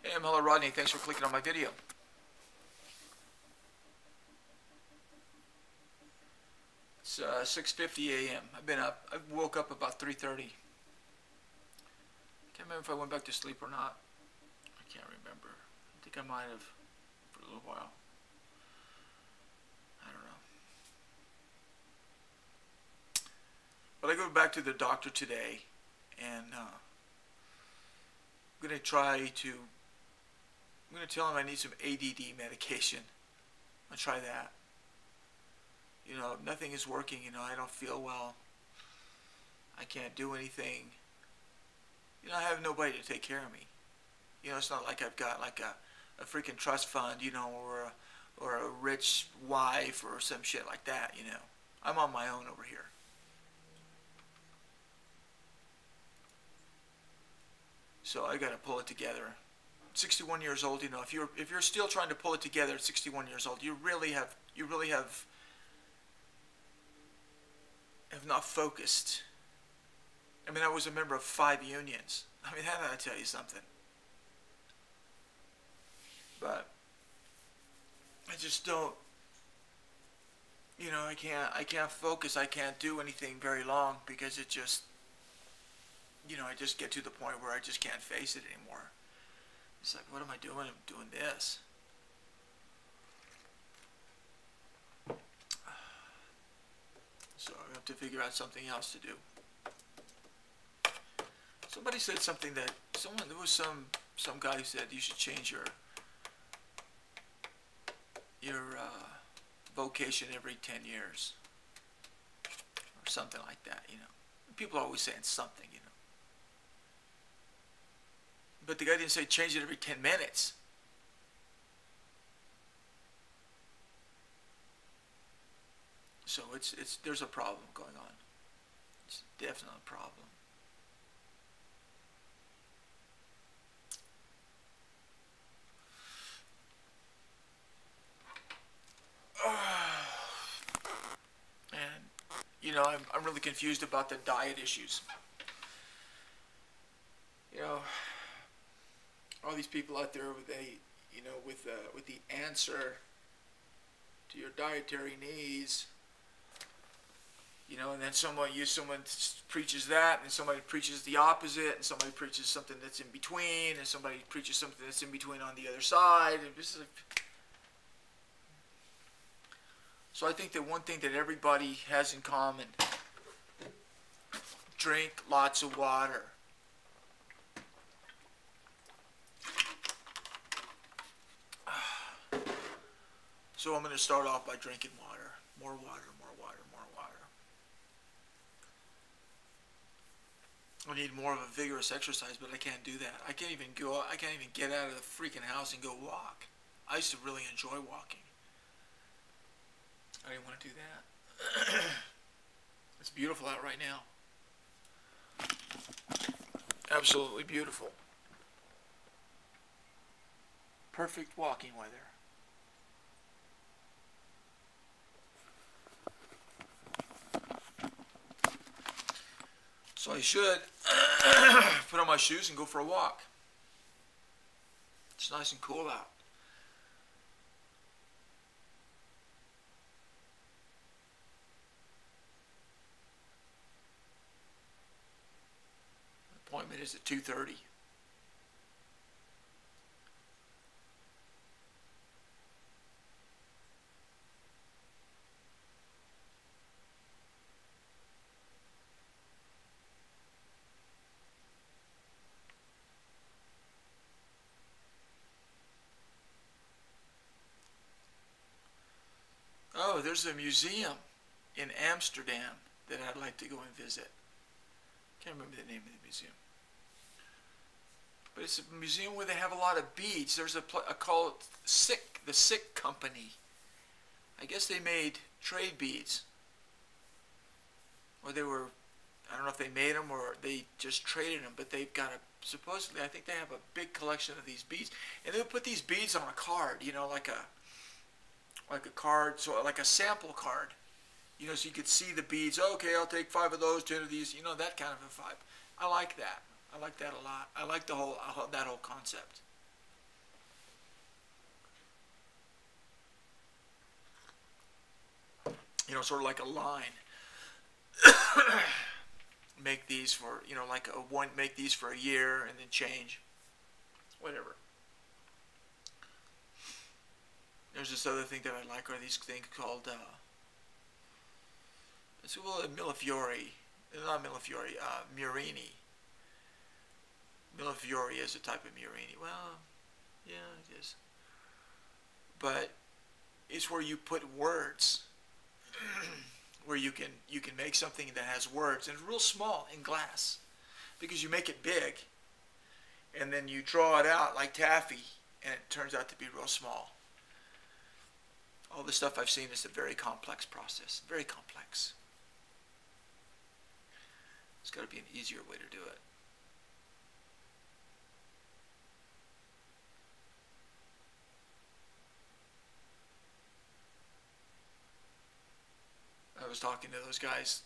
Hey, I'm HELLORODNEY. Thanks for clicking on my video. It's 6:50 a.m. I've been up. I woke up about 3:30. Can't remember if I went back to sleep or not. I can't remember. I think I might have for a little while. I don't know. But I go back to the doctor today, and I'm gonna try to. I'm gonna tell him I need some ADD medication. I'll try that. You know, nothing is working. You know, I don't feel well. I can't do anything. You know, I have nobody to take care of me. You know, it's not like I've got like a freaking trust fund, you know, or a rich wife or some shit like that, you know. I'm on my own over here. So I got to pull it together. 61 years old, you know, if you're still trying to pull it together at 61 years old, you really have not focused. I mean, I was a member of 5 unions. I mean, that ought to tell you something. But I just don't, you know, I can't focus. I can't do anything very long because it just, you know, I just get to the point where I just can't face it anymore. It's like, what am I doing? I'm doing this. So I have to figure out something else to do. Somebody said something that there was some guy who said you should change your vocation every 10 years or something like that, you know. People are always saying something, you know. But the guy didn't say change it every 10 minutes. So there's a problem going on. It's definitely a problem. And you know, I'm really confused about the diet issues. You know, all these people out there with with the answer to your dietary needs. You know, and then someone preaches that, and somebody preaches the opposite, and somebody preaches something that's in between, and somebody preaches something that's in between on the other side. And this is so I think that one thing that everybody has in common: drink lots of water. So I'm going to start off by drinking water. More water, more water, more water. I need more of a vigorous exercise, but I can't do that. I can't even get out of the freaking house and go walk. I used to really enjoy walking. I didn't want to do that. It's beautiful out right now. Absolutely beautiful. Perfect walking weather. So I should put on my shoes and go for a walk. It's nice and cool out. The appointment is at 2:30. Oh, there's a museum in Amsterdam that I'd like to go and visit. Can't remember the name of the museum. But it's a museum where they have a lot of beads. There's a called the Sick Company. I guess they made trade beads. Or I don't know if they made them or they just traded them, but they've got supposedly, I think they have a big collection of these beads. And they'll put these beads on a card, you know, like a card, so like a sample card, you know, so you could see the beads. Okay, I'll take 5 of those, 10 of these, you know, that kind of a vibe. I like that. I like that a lot. I like that whole concept. sort of like a line. Make these for, like make these for a year and then change, whatever. There's this other thing that I like, are these things called, millefiori, not millefiori, murini. Millefiori is a type of murini. Well, yeah, it is. But it's where you put words, where you can make something that has words, and it's real small in glass, because you make it big, and then you draw it out like taffy, and it turns out to be real small. All the stuff I've seen is a very complex process, very complex. There's got to be an easier way to do it. I was talking to those guys,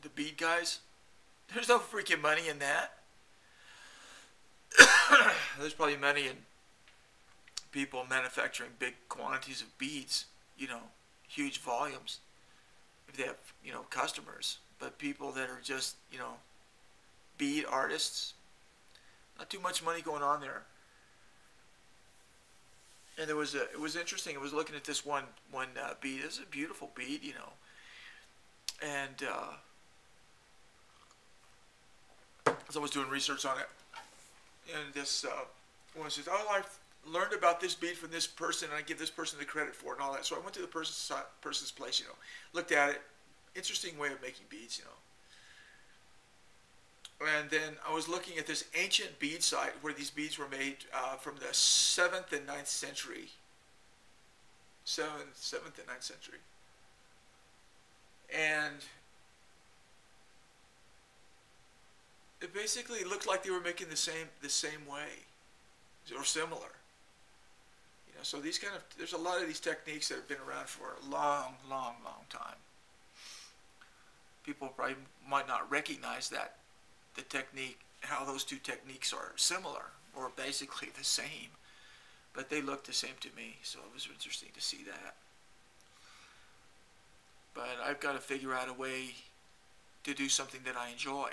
the bead guys. There's no freaking money in that. There's probably money in people manufacturing big quantities of beads, huge volumes, if they have, customers. But people that are just, bead artists, not too much money going on there. And it was interesting. I was looking at this one bead. This is a beautiful bead, And as I was doing research on it, and this one says, "Oh, I learned about this bead from this person, and I give this person the credit for it," and all that. So I went to the person's place, looked at it. Interesting way of making beads, And then I was looking at this ancient bead site where these beads were made from the 7th and 9th century. 7th and 9th century. And it basically looked like they were making the same way, or similar. So there's a lot of these techniques that have been around for a long, long, long time. People probably might not recognize that the technique, how those two techniques are similar or basically the same, but they look the same to me. So it was interesting to see that. But I've got to figure out a way to do something that I enjoy.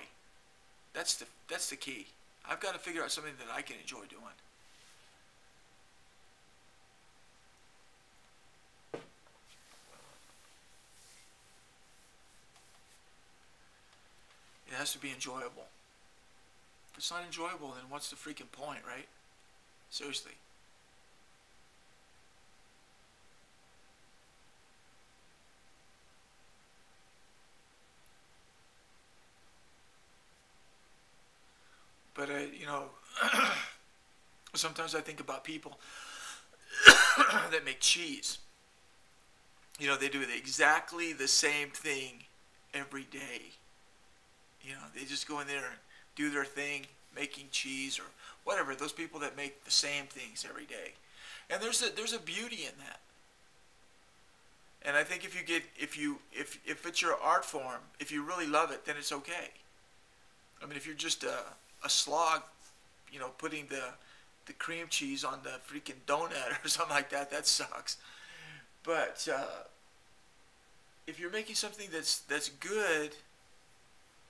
That's the key. I've got to figure out something that I can enjoy doing. It has to be enjoyable. If it's not enjoyable, then what's the freaking point, right? Seriously. But sometimes I think about people that make cheese. They do exactly the same thing every day. They just go in there and do their thing, making cheese or whatever. Those people that make the same things every day, and there's a beauty in that. And I think if it's your art form, if you really love it, then it's okay. I mean, if you're just a slog, putting the cream cheese on the freaking donut or something like that, that sucks. But if you're making something that's good,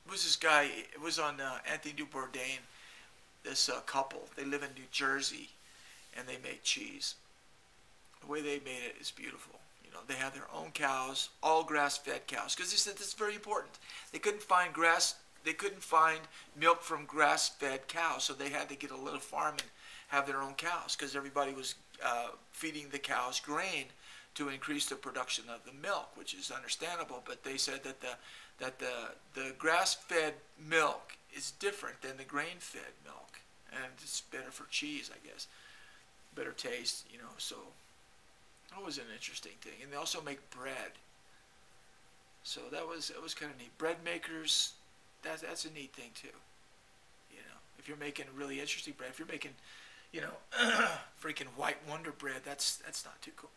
it was this guy, it was on Anthony Bourdain, this couple, they live in New Jersey, and they make cheese. The way they made it is beautiful. They have their own cows, all grass-fed cows, because they said this is very important. They couldn't find milk from grass-fed cows, so they had to get a little farm and have their own cows, because everybody was feeding the cows grain to increase the production of the milk, which is understandable. But they said that the grass-fed milk is different than the grain-fed milk, and it's better for cheese, I guess. Better taste, so that was an interesting thing. And they also make bread. So it was kind of neat. Bread makers, that's a neat thing too. If you're making really interesting bread, if you're making, freaking white Wonder bread, that's not too cool.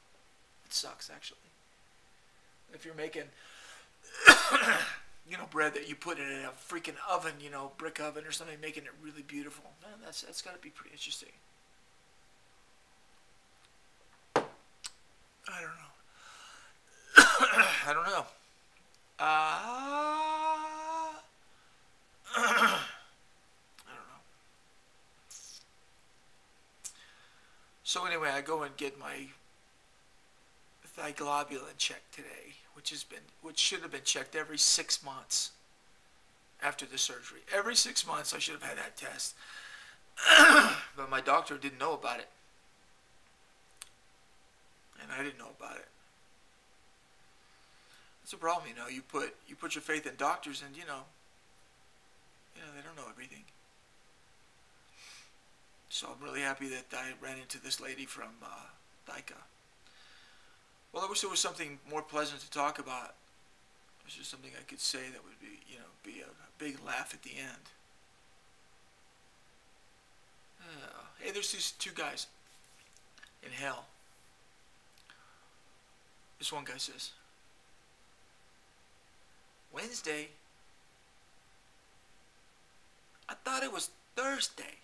It sucks, actually. If you're making, bread that you put in a freaking oven, brick oven or something, making it really beautiful, man, that's got to be pretty interesting. I don't know. I don't know. I don't know. So anyway, I go and get my thiglobulin checked today, which should have been checked every 6 months after the surgery. Every 6 months I should have had that test. But my doctor didn't know about it. And I didn't know about it. That's a problem, you know. You put your faith in doctors, and you know they don't know everything. So I'm really happy that I ran into this lady from Daika. Well, I wish there was something more pleasant to talk about. There's just something I could say that would be a big laugh at the end. Hey, there's these two guys in hell. This one guy says, Wednesday? I thought it was Thursday.